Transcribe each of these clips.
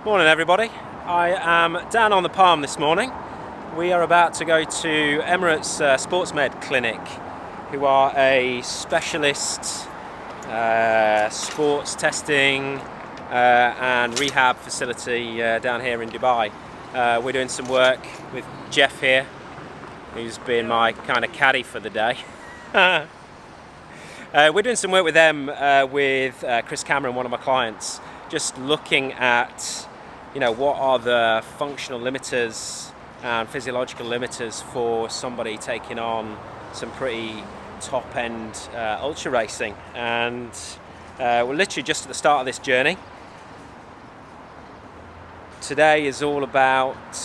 Morning everybody. I am down on the Palm this morning. We are about to go to Emirates Sports Med Clinic, who are a specialist sports testing and rehab facility down here in Dubai. We're doing some work with Jeff here, who's been my kind of caddy for the day. We're doing some work with them with Chris Cameron, one of my clients, just looking at what are the functional limiters and physiological limiters for somebody taking on some pretty top-end ultra racing. And we're literally just at the start of this journey. Today is all about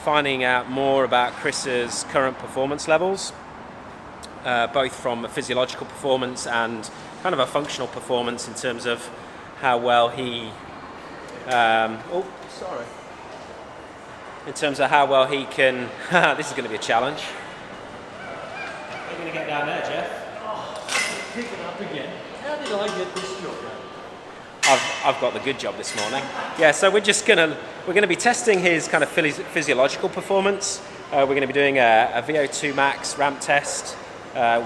finding out more about Chris's current performance levels, both from a physiological performance and kind of a functional performance in terms of how well he in terms of how well he can this is going to be a challenge. You're going to get down there, Jeff. Pick it up again. How did I get this job? I've got the good job this morning. Yeah, so we're going to be testing his kind of physiological performance. We're going to be doing a VO2max ramp test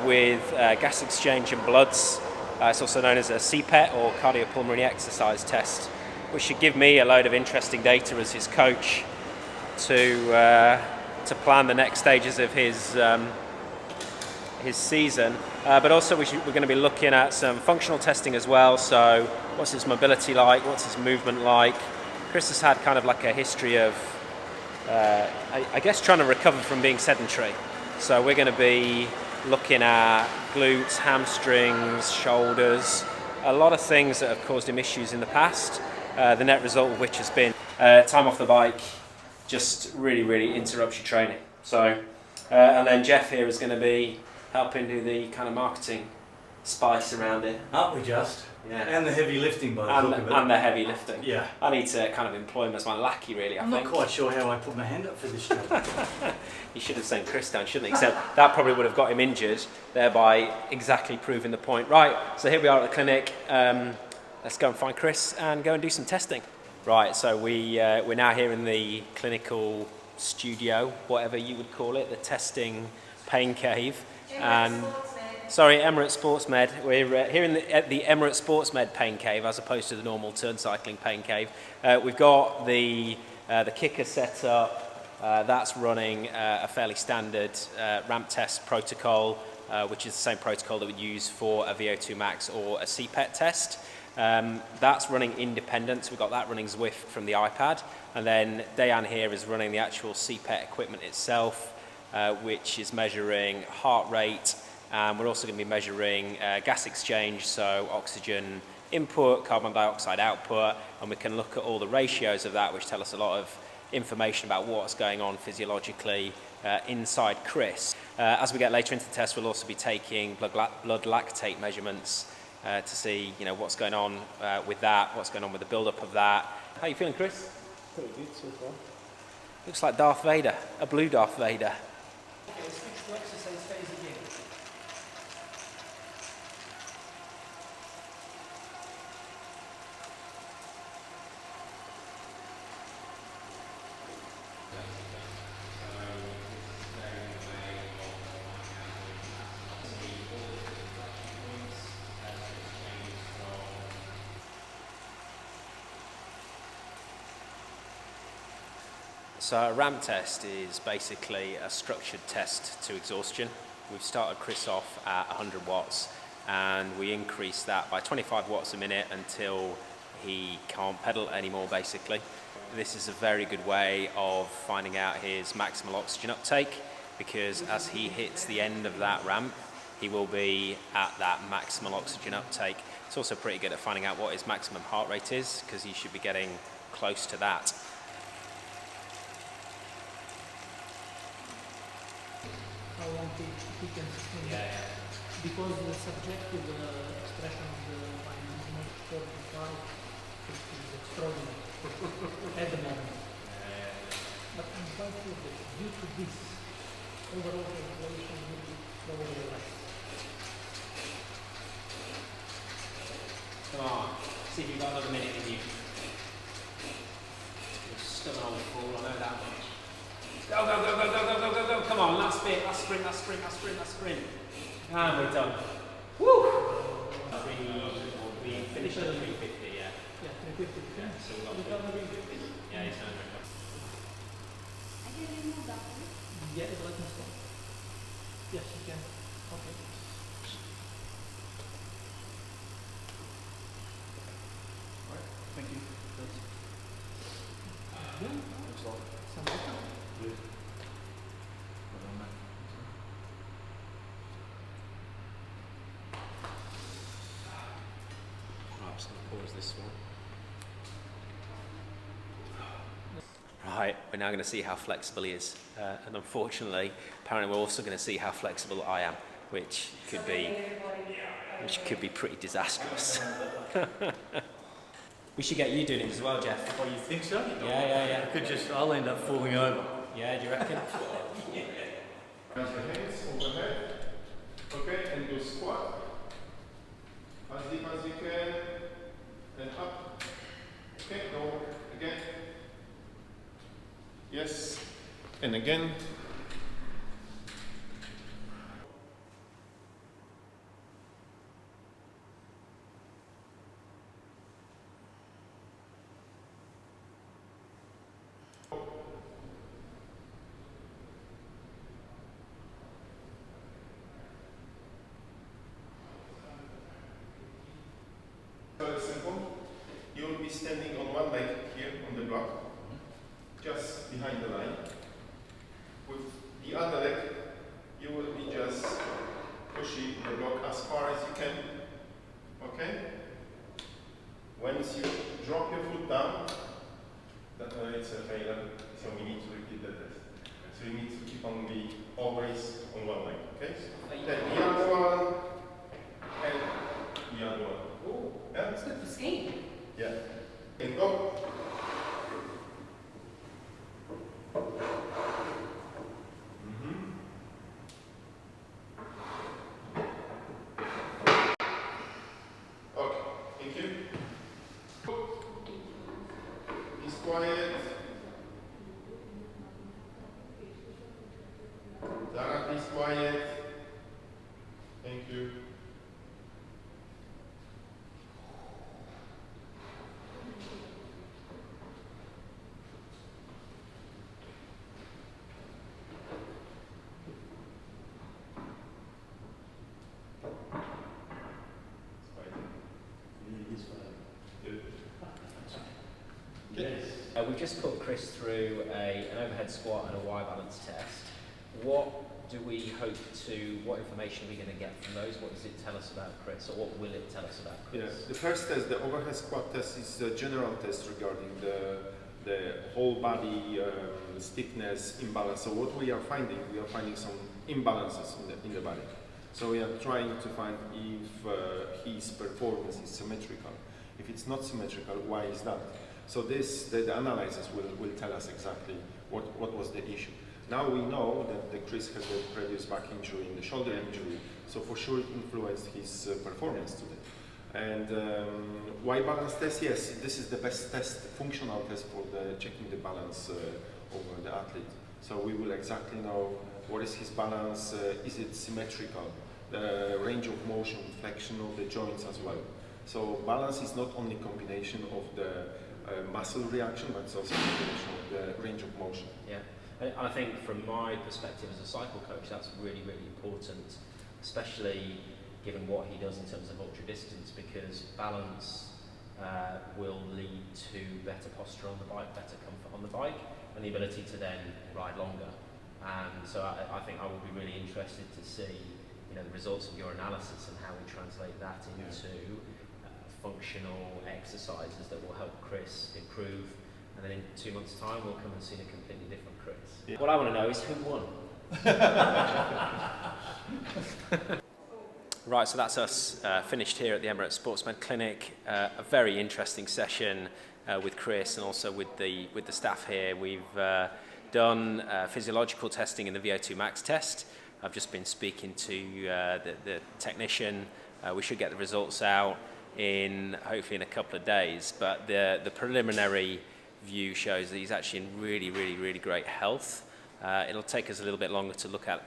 with gas exchange and bloods. It's also known as a CPET or cardiopulmonary exercise test, which should give me a load of interesting data as his coach to plan the next stages of his season. But also we're going to be looking at some functional testing as well. So what's his mobility like? What's his movement like? Chris has had kind of like a history of, I guess, trying to recover from being sedentary. So we're going to be looking at glutes, hamstrings, shoulders, a lot of things that have caused him issues in the past. The net result of which has been time off the bike just really interrupts your training. So, and then Jeff here is going to be helping do the kind of marketing spice around it. Aren't we just? Yeah. And the heavy lifting by the look of it. And the heavy lifting. Yeah. I need to kind of employ him as my lackey, really, I'm not quite sure how I put my hand up for this job. You should have sent Chris down, shouldn't he? Except that probably would have got him injured, thereby exactly proving the point. Right, so here we are at the clinic. Let's go and find Chris and go and do some testing. Right, so we're now here in the clinical studio, whatever you would call it, the testing pain cave. And sorry, Emirates Sports Med. We're here at the Emirates Sports Med pain cave as opposed to the normal turn cycling pain cave. We've got the kicker set up. That's running a fairly standard ramp test protocol, which is the same protocol that we use for a VO2max or a CPET test. That's running independent, so we've got that running Zwift from the iPad, and then Dayan here is running the actual CPET equipment itself, which is measuring heart rate, and we're also going to be measuring gas exchange, so oxygen input, carbon dioxide output, and we can look at all the ratios of that, which tell us a lot of information about what's going on physiologically inside Chris. As we get later into the test, we'll also be taking blood lactate measurements to see what's going on with that, what's going on with the build-up of that. How are you feeling, Chris? Pretty good so far. Looks like Darth Vader, a blue Darth Vader. Okay, let's switch to exercise phase again. So a ramp test is basically a structured test to exhaustion. We've started Chris off at 100 watts and we increase that by 25 watts a minute until he can't pedal anymore, basically. This is a very good way of finding out his maximal oxygen uptake, because as he hits the end of that ramp, he will be at that maximal oxygen uptake. It's also pretty good at finding out what his maximum heart rate is, because he should be getting close to that. How long he can sustain that. Because the subjective expression of the line is not 45, which is extraordinary at the moment. But I'm quite sure that due to this, overall calculation will be probably less. Come on, see if you've got another minute in you. Still an old fool, I know that much. Go, go, go, go, go, go, go, go, go. Come on, last bit, last sprint, last sprint, last sprint, last sprint. And we're done. Woo! We finished at 350, yeah. Yeah, 350. Yeah, so we got 350. Yeah, he's going to recover. I can remove that one. Yeah, let me stop. Yes, you can. Okay. Thank you. Yeah. Some better. Good. Right, I'm just going to pause this one. Right, we're now going to see how flexible he is. And unfortunately, apparently we're also going to see how flexible I am, which could be pretty disastrous. We should get you doing it as well, Jeff. Oh, you think so? Yeah. I'll end up falling over. Yeah, do you reckon? Raise your hands overhead. Okay, and do squat. As deep as you can. And up. Okay, go again. Yes. And again. Very simple. You will be standing on one leg here on the block, just behind the line. With the other leg, you will be just pushing the block as far as you can. Okay? Once you drop your foot down, it's a failure, so we need to repeat the test. So you need to keep on be always on one leg. Okay? Then the other one, and the other one. Oh, Yeah? it's good for skiing. Yeah. And go. Okay, thank you. Be quiet. Dara, please quiet. Thank you. We've just put Chris through an overhead squat and a Y balance test. What information are we going to get from those? What does it tell us about Chris, or what will it tell us about Chris? Yeah, the first test, the overhead squat test, is a general test regarding the whole body stiffness imbalance. So what we are finding some imbalances in the body. So we are trying to find if his performance is symmetrical. If it's not symmetrical, why is that? So the analysis will tell us exactly what was the issue. Now we know that Chris has a previous back injury and the shoulder injury, so for sure it influenced his performance today. And Y balance test, yes, this is the best test, functional test for checking the balance over the athlete. So we will exactly know what is his balance, is it symmetrical, the range of motion, flexion of the joints as well. So balance is not only combination of the muscle reaction, but it's also a combination of the range of motion. Yeah, and I think from my perspective as a cycle coach, that's really, really important, especially given what he does in terms of ultra distance, because balance will lead to better posture on the bike, better comfort on the bike, and the ability to then ride longer. And so I think I will be really interested to see, the results of your analysis and how we translate that into functional exercises that will help Chris improve. And then in 2 months' time, we'll come and see a completely different Chris. Yeah. What I want to know is who won. Right, so that's us finished here at the Emirates Sports Med Clinic. A very interesting session with Chris and also with the staff here. We've done physiological testing in the VO2max test. I've just been speaking to the technician. We should get the results out hopefully in a couple of days. But the preliminary view shows that he's actually in really great health. It'll take us a little bit longer to look at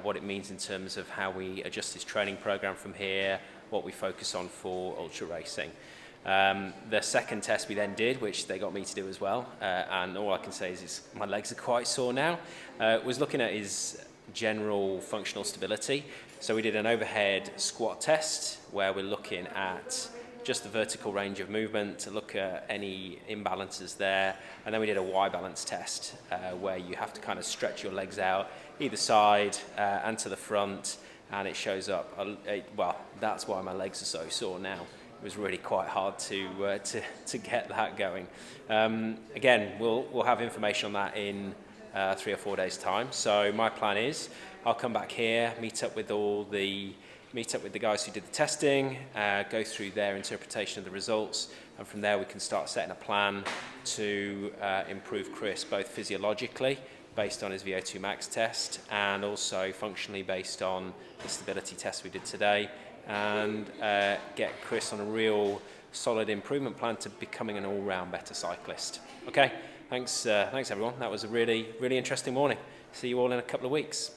what it means in terms of how we adjust his training program from here, what we focus on for ultra racing. The second test we then did, which they got me to do as well, and all I can say is my legs are quite sore now, was looking at his general functional stability. So we did an overhead squat test where we're looking at just the vertical range of movement to look at any imbalances there. And then we did a Y balance test where you have to kind of stretch your legs out either side and to the front, and it shows up. Well, that's why my legs are so sore now. It was really quite hard to get that going. Again, we'll have information on that in 3 or 4 days' time. So my plan is I'll come back here, meet up with the guys who did the testing, go through their interpretation of the results, and from there we can start setting a plan to improve Chris both physiologically based on his VO2max test and also functionally based on the stability test we did today, and get Chris on a real solid improvement plan to becoming an all-round better cyclist. Okay, thanks everyone. That was a really interesting morning. See you all in a couple of weeks.